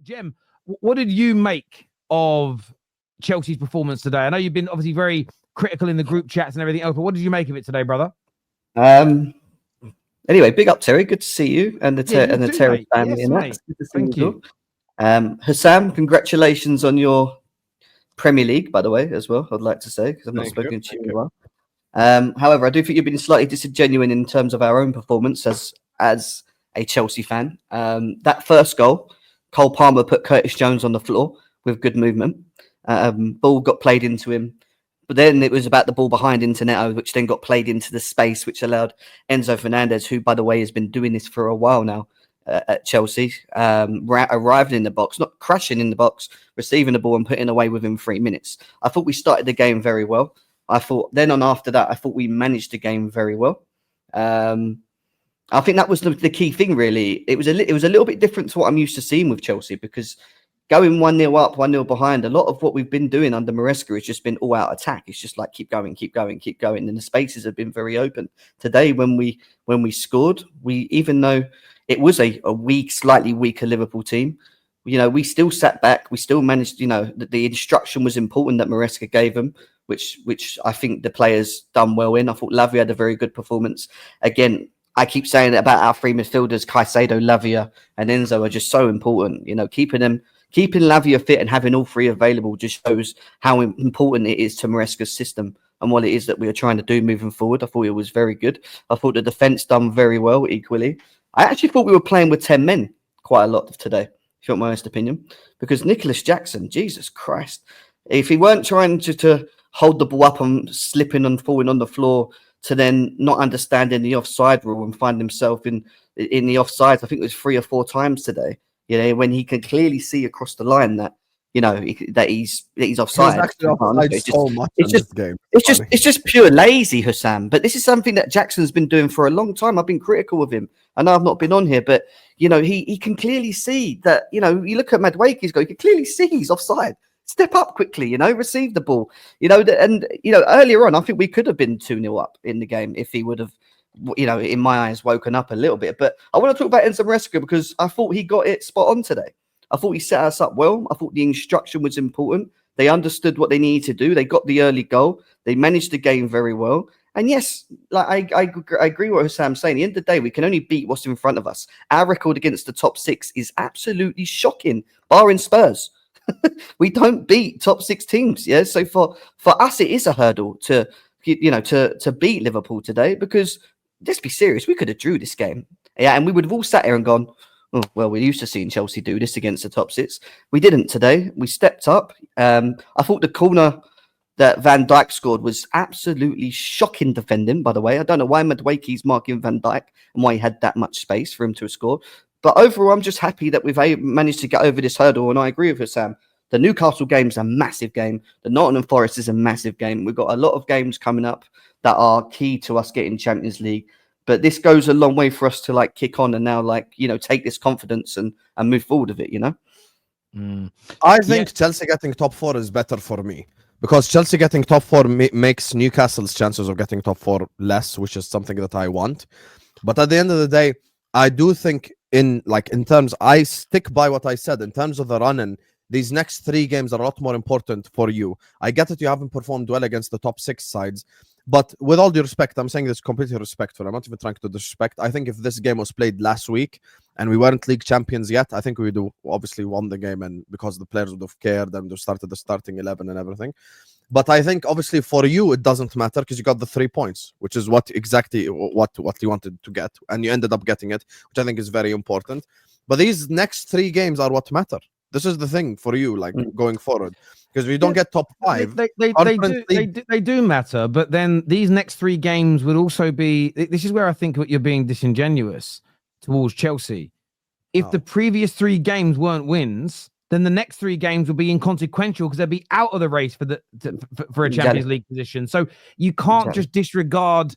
Jem, what did you make of Chelsea's performance today? I know you've been obviously very critical in the group chats and everything else, but what did you make of it today, brother? Anyway, big up, Terry. Good to see you and the Terrace family. Yes, mate. Thank you. Hassam, congratulations on your Premier League, by the way, as well. I'd like to say, because I've not spoken to you in a while. However, I do think you've been slightly disingenuous in terms of our own performance as a Chelsea fan. That first goal, Cole Palmer put Curtis Jones on the floor with good movement. Ball got played into him. But then it was about the ball behind into Neto, which then got played into the space, which allowed Enzo Fernandez, who, by the way, has been doing this for a while now at Chelsea, arriving in the box, not crashing in the box, receiving the ball and putting away within 3 minutes. I thought we started the game very well. After that, I thought we managed the game very well. I think that was the key thing, really. It was a little bit different to what I'm used to seeing with Chelsea, because going 1-0 up, 1-0 behind, a lot of what we've been doing under MARESCA has just been all-out attack. It's just like keep going. And the spaces have been very open. Today, when we scored, even though it was a weak, slightly weaker Liverpool team, we still sat back. We still managed, the instruction was important that MARESCA gave them, which I think the players done well in. I thought Lavia had a very good performance. Again, I keep saying about our three midfielders, Caicedo, Lavia, and Enzo are just so important. Keeping Lavia fit and having all three available just shows how important it is to MARESCA's system and what it is that we are trying to do moving forward. I thought it was very good. I thought the defence done very well equally. I actually thought we were playing with 10 men quite a lot today, if you want my honest opinion, because Nicholas Jackson, Jesus Christ, if he weren't trying to hold the ball up and slipping and falling on the floor to then not understanding the offside rule and find himself in the offsides, I think it was 3 or 4 times today. When he can clearly see across the line that he's offside. It's just pure lazy, Hussam. But this is something that Jackson's been doing for a long time. I've been critical of him. I know I've not been on here, but he can clearly see that. You look at Madueke's goal, you can clearly see he's offside. Step up quickly, receive the ball. Earlier on, I think we could have been 2-0 up in the game if he would have, in my eyes, woken up a little bit. But I want to talk about Enzo Maresca because I thought he got it spot on today. I thought he set us up well. I thought the instruction was important. They understood what they needed to do. They got the early goal. They managed the game very well. And yes, like I agree with what Hassam's saying. At the end of the day, we can only beat what's in front of us. Our record against the top 6 is absolutely shocking, barring Spurs. We don't beat top 6 teams. Yeah. So for us, it is a hurdle to beat Liverpool today, because let's be serious, we could have drew this game. Yeah. And we would have all sat here and gone, oh, well, we're used to seeing Chelsea do this against the top 6. We didn't today. We stepped up. I thought the corner that Van Dijk scored was absolutely shocking defending, by the way. I don't know why Madueke's marking Van Dijk and why he had that much space for him to score. But overall, I'm just happy that we've managed to get over this hurdle. And I agree with Hassam. The Newcastle game is a massive game. The Nottingham Forest is a massive game. We've got a lot of games coming up that are key to us getting Champions League. But this goes a long way for us to kick on and now take this confidence and move forward with it, I think Chelsea getting top 4 is better for me, because Chelsea getting top 4 makes Newcastle's chances of getting top 4 less, which is something that I want. But at the end of the day, I do think in terms, I stick by what I said in terms of the run, and these next 3 games are a lot more important for you. I get that you haven't performed well against the top 6 sides, but with all due respect, I'm saying this completely respectful. I'm not even trying to disrespect. I think if this game was played last week and we weren't league champions yet, I think we would have obviously won the game, and because the players would have cared and they started the starting 11 and everything. But I think obviously for you it doesn't matter because you got the 3 points, which is what you wanted to get, and you ended up getting it, which I think is very important. But these next 3 games are what matter. This is the thing for you, going forward, because we don't get top 5. They do matter, but then these next 3 games would also be. This is where I think you're being disingenuous towards Chelsea. If the previous 3 games weren't wins, then the next 3 games will be inconsequential because they'll be out of the race for a Champions League position. So you can't just disregard.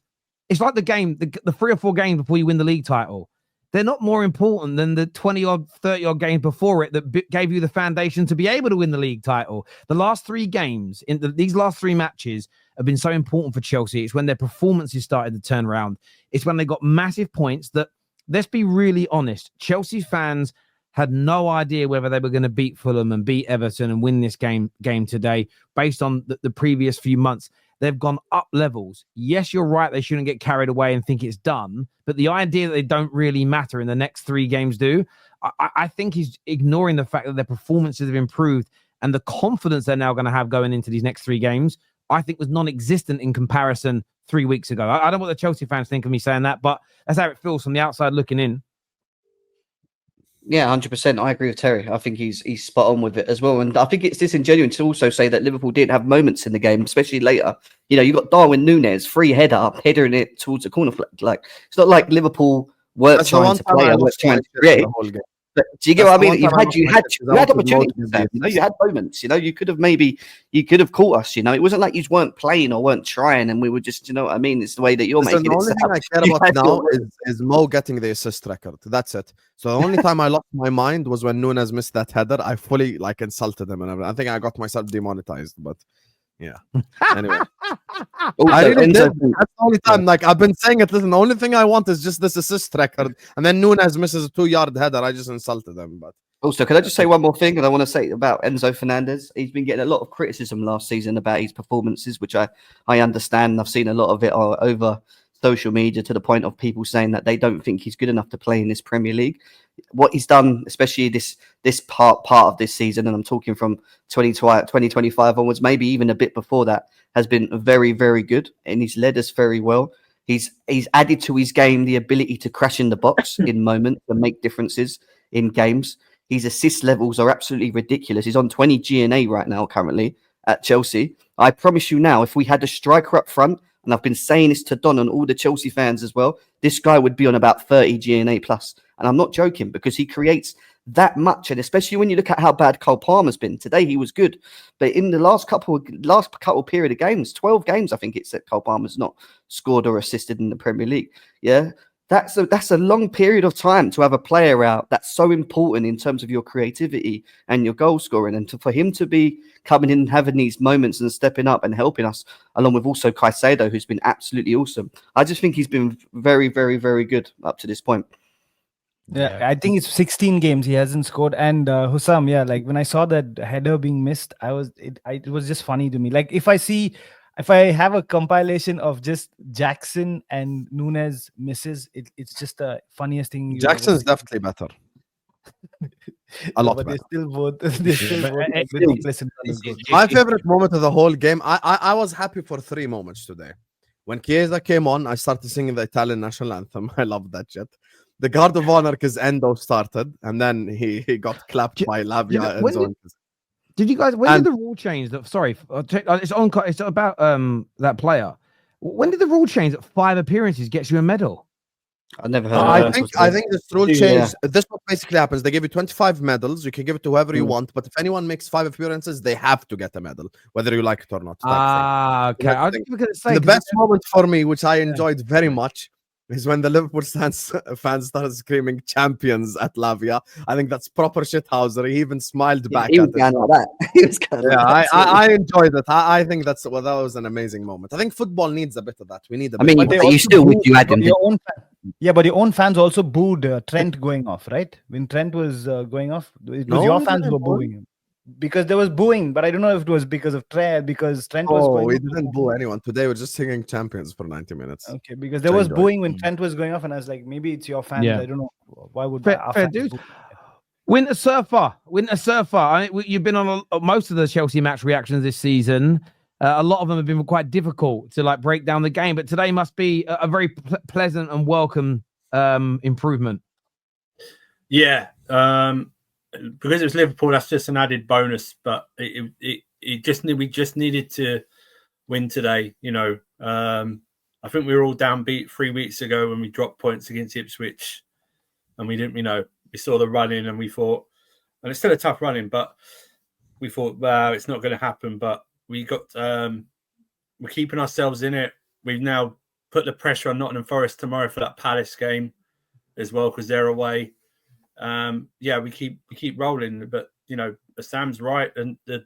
It's like the game, the 3 or 4 games before you win the league title. They're not more important than the 20-odd, 30-odd games before it that gave you the foundation to be able to win the league title. The last 3 games, these last 3 matches have been so important for Chelsea. It's when their performances started to turn around. It's when they got massive points that, let's be really honest, Chelsea fans had no idea whether they were going to beat Fulham and beat Everton and win this game today based on the previous few months. They've gone up levels. Yes, you're right. They shouldn't get carried away and think it's done. But the idea that they don't really matter in the next 3 games do, I think he's ignoring the fact that their performances have improved and the confidence they're now going to have going into these next 3 games, I think was non-existent in comparison 3 weeks ago. I don't know what the Chelsea fans think of me saying that, but that's how it feels from the outside looking in. Yeah, 100%. I agree with Terry. I think he's spot on with it as well. And I think it's disingenuous to also say that Liverpool didn't have moments in the game, especially later. You know, you got Darwin Núñez, free header up, headering it towards the corner flag. Like, it's not like Liverpool weren't trying to play, weren't trying to create. But do you get what I mean? You had opportunities. You know, you had moments. You know, you could have caught us. You know, it wasn't like you weren't playing or weren't trying, and we were just, you know what I mean? It's the way that you're making it. The only thing I care about now is Mo getting the assist record. That's it. So the only time I lost my mind was when Núñez missed that header. I fully insulted him, and I think I got myself demonetized. But yeah. Anyway, I really did. That's the only time. I've been saying it. Listen, the only thing I want is just this assist record, and then Núñez misses a 2-yard header. I just insulted him. But also, can I just say one more thing? And I want to say about Enzo Fernandez. He's been getting a lot of criticism last season about his performances, which I understand. I've seen a lot of it over social media to the point of people saying that they don't think he's good enough to play in this Premier League. What he's done, especially this part of this season, and I'm talking from 2025 onwards, maybe even a bit before that, has been very, very good, and he's led us very well. He's added to his game the ability to crash in the box in moments and make differences in games. His assist levels are absolutely ridiculous. He's on 20 GNA right now currently at Chelsea. I promise you now, if we had a striker up front, and I've been saying this to Don and all the Chelsea fans as well, this guy would be on about 30 GNA plus. And I'm not joking, because he creates that much. And especially when you look at how bad Cole Palmer's been. Today he was good. But in the last couple period of games, 12 games, I think it's that Cole Palmer's not scored or assisted in the Premier League. Yeah. That's a long period of time to have a player out that's so important in terms of your creativity and your goal scoring. And for him to be coming in and having these moments and stepping up and helping us, along with also Caicedo, who's been absolutely awesome. I just think he's been very, very, very good up to this point. Yeah, I think it's 16 games he hasn't scored. And Hussam, when I saw that header being missed, it was just funny to me. If I have a compilation of just Jackson and Núñez misses, it's just the funniest thing. Jackson's definitely better. A lot better. They're still both. My favorite moment of the whole game, I was happy for 3 moments today. When Chiesa came on, I started singing the Italian national anthem. I love that shit. The Guard of Honor, because Endo started, and then he got clapped by Lavia. Did you guys? When did the rule change? Sorry, it's about that player. When did the rule change that 5 appearances gets you a medal? I never heard. I think this rule change. Yeah. This what basically happens. They give you 25 medals. You can give it to whoever you want, but if anyone makes 5 appearances, they have to get a medal, whether you like it or not. Okay. I was going to say the best moment for me, which I enjoyed very much, is when the Liverpool fans started screaming "champions" at Lavia. I think that's proper shithouser. He even smiled back at it. I enjoyed it. I think that was an amazing moment. I think football needs a bit of that. We need a bit. But your own fans also booed Trent going off, right? When Trent was going off, it was your fans who were booing him. Because there was booing, but I don't know if it was because of Trent, because Trent was going we didn't boo anyone. Today we're just singing champions for 90 minutes. Okay, because there was booing when Trent was going off, and I was like, maybe it's your fans. I don't know. Why would fair dude. Winter Surfer. I mean, you've been on most of the Chelsea match reactions this season. A lot of them have been quite difficult to break down the game, but today must be a very pleasant and welcome improvement. Yeah. Because it was Liverpool, that's just an added bonus. But we just needed to win today. You know, I think we were all downbeat 3 weeks ago when we dropped points against Ipswich, and we didn't. You know, we saw the run in, and we thought, and it's still a tough run in, but we thought, well, it's not going to happen. But we got, we're keeping ourselves in it. We've now put the pressure on Nottingham Forest tomorrow for that Palace game as well, because they're away. We keep rolling, but you know, Sam's right, and the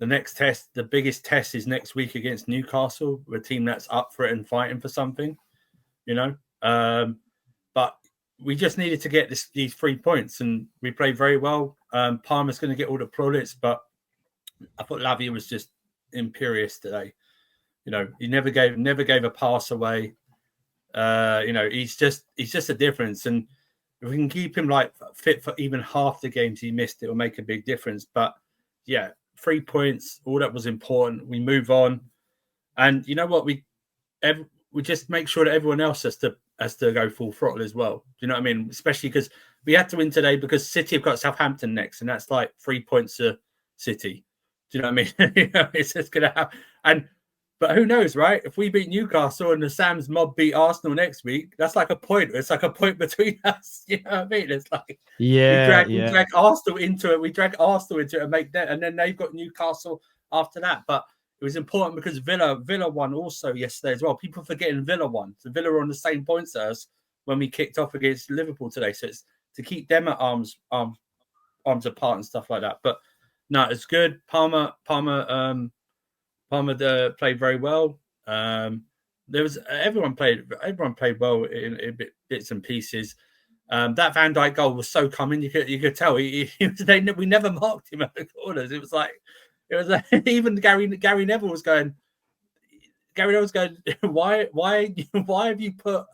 next test, the biggest test, is next week against Newcastle, a team that's up for it and fighting for something, you know. But we just needed to get these 3 points, and we played very well. Palmer's going to get all the plaudits, but I thought Lavia was just imperious today. You know, he never gave a pass away. You know, he's just a difference, and if we can keep him like fit for even half the games he missed, it will make a big difference. But yeah, 3 points, all that was important. We move on, and you know what? We just make sure that everyone else has to go full throttle as well. Do you know what I mean? Especially because we had to win today because City have got Southampton next, and that's like 3 points to City. Do you know what I mean? You know, it's just gonna happen. But who knows, right? If we beat Newcastle and the Sam's mob beat Arsenal next week, that's like a point. It's like a point between us. You know what I mean? It's like we drag Arsenal into it. We drag Arsenal into it and make that, and then they've got Newcastle after that. But it was important because Villa won also yesterday as well. People forgetting Villa won. So Villa are on the same points as us when we kicked off against Liverpool today. So it's to keep them at arms apart and stuff like that. But no, it's good. Palmer played very well. Everyone played well in bits and pieces. That Van Dijk goal was so coming. You could tell we never marked him at the corners. It was like even Gary Neville was going. Why have you put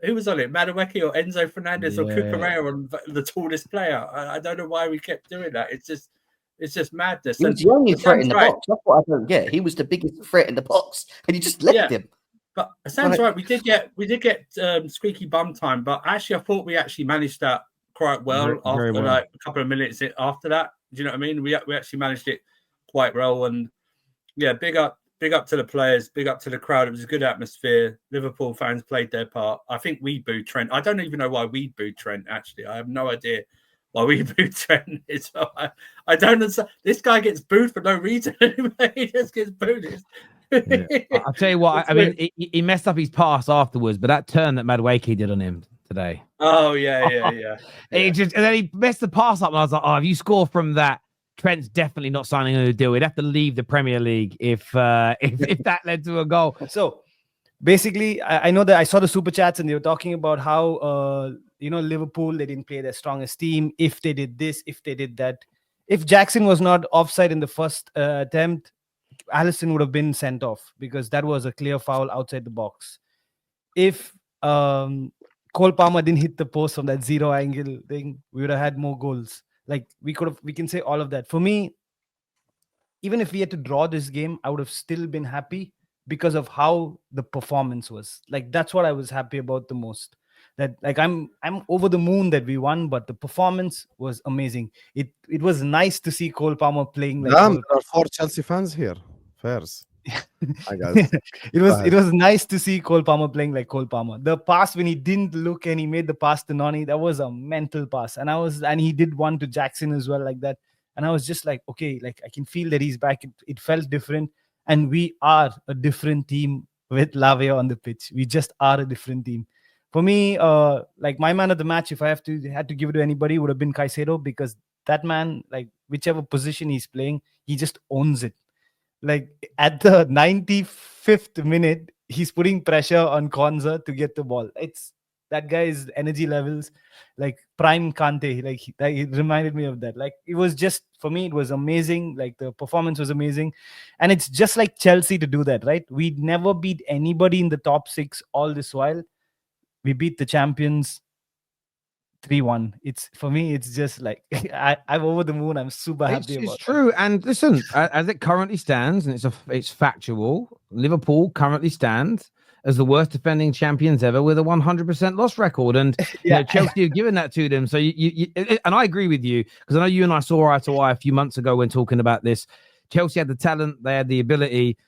who was on it? Madueke or Enzo Fernandez or Cucurella on the tallest player? I don't know why we kept doing that. It's just madness. He was the only threat in the box. That's what I don't get. He was the biggest threat in the box, and you just left him. But Sam's right. We did get squeaky bum time, but actually, I thought we actually managed that quite well after like a couple of minutes after that. Do you know what I mean? We actually managed it quite well, and yeah, big up to the players, big up to the crowd. It was a good atmosphere. Liverpool fans played their part. I think we booed Trent. I don't even know why we booed Trent. Actually, I have no idea why we booed Trent. I don't understand. This guy gets booed for no reason. He just gets booed. I'll tell you what. I mean, he messed up his pass afterwards, but that turn that Madueke did on him today. Oh yeah. And then he messed the pass up, and I was like, "Oh, if you score from that, Trent's definitely not signing a deal. He'd have to leave the Premier League if that led to a goal." So basically, I know that I saw the super chats, and they were talking about how Liverpool, they didn't play their strongest team. If they did this, if they did that, if Jackson was not offside in the first attempt, Alisson would have been sent off because that was a clear foul outside the box. If Cole Palmer didn't hit the post from that zero angle thing, we would have had more goals. Like we can say all of that. For me, even if we had to draw this game, I would have still been happy because of how the performance was. Like that's what I was happy about the most. That like I'm over the moon that we won, but the performance was amazing. It was nice to see Cole Palmer playing like. Damn, there are 4 Chelsea fans here. Fairs. I guess. It was nice to see Cole Palmer playing like Cole Palmer. The pass when he didn't look and he made the pass to Noni, that was a mental pass. And he did one to Jackson as well like that. And I was just like, okay, like I can feel that he's back. It felt different. And we are a different team with Lavia on the pitch. We just are a different team. For me, like my man of the match, if I had to give it to anybody, would have been Caicedo, because that man, like whichever position he's playing, he just owns it. Like at the 95th minute, he's putting pressure on Konza to get the ball. It's that guy's energy levels, like prime Kante. Like it reminded me of that. Like it was just, for me, it was amazing. Like the performance was amazing, and it's just like Chelsea to do that, right? We never beat anybody in the top 6 all this while. We beat the champions 3-1. It's for me, it's just like I'm over the moon. I'm super happy about it. It's true. And listen, as it currently stands, and it's factual, Liverpool currently stands as the worst defending champions ever with a 100% loss record. And Chelsea have given that to them. So you and I agree with you, because I know you and I saw eye to eye a few months ago when talking about this. Chelsea had the talent, they had the ability,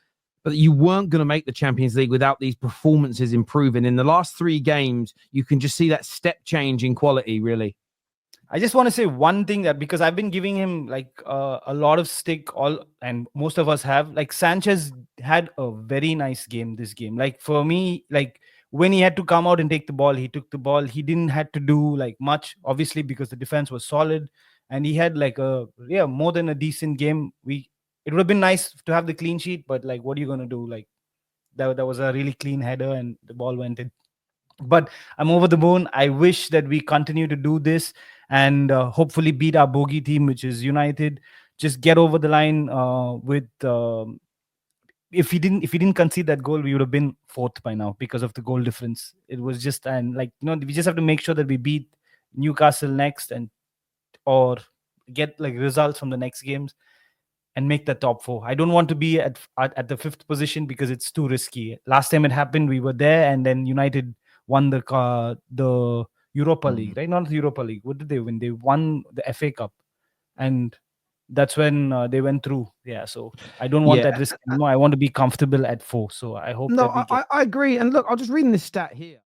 but you weren't going to make the Champions League without these performances improving. In the last 3 games, you can just see that step change in quality, really. I just want to say one thing, that because I've been giving him like a lot of stick, and most of us have. Like Sanchez had a very nice game this game. Like for me, like when he had to come out and take the ball, he took the ball. He didn't have to do like much, obviously, because the defense was solid, and he had like more than a decent game. It would have been nice to have the clean sheet, but like, what are you going to do? Like that was a really clean header and the ball went in. But I'm over the moon. I wish that we continue to do this and hopefully beat our bogey team, which is United. Just get over the line with. If we didn't concede that goal, we would have been fourth by now because of the goal difference. It was just, and like, we just have to make sure that we beat Newcastle next, and or get like results from the next games and make the top 4. I don't want to be at the 5th position because it's too risky. Last time it happened, we were there, and then United won the Europa League, right? Not the Europa League. What did they win? They won the FA Cup, and that's when they went through. Yeah, so I don't want that risk anymore. I want to be comfortable at 4. So I hope. No, I agree. And look, I'm just reading this stat here.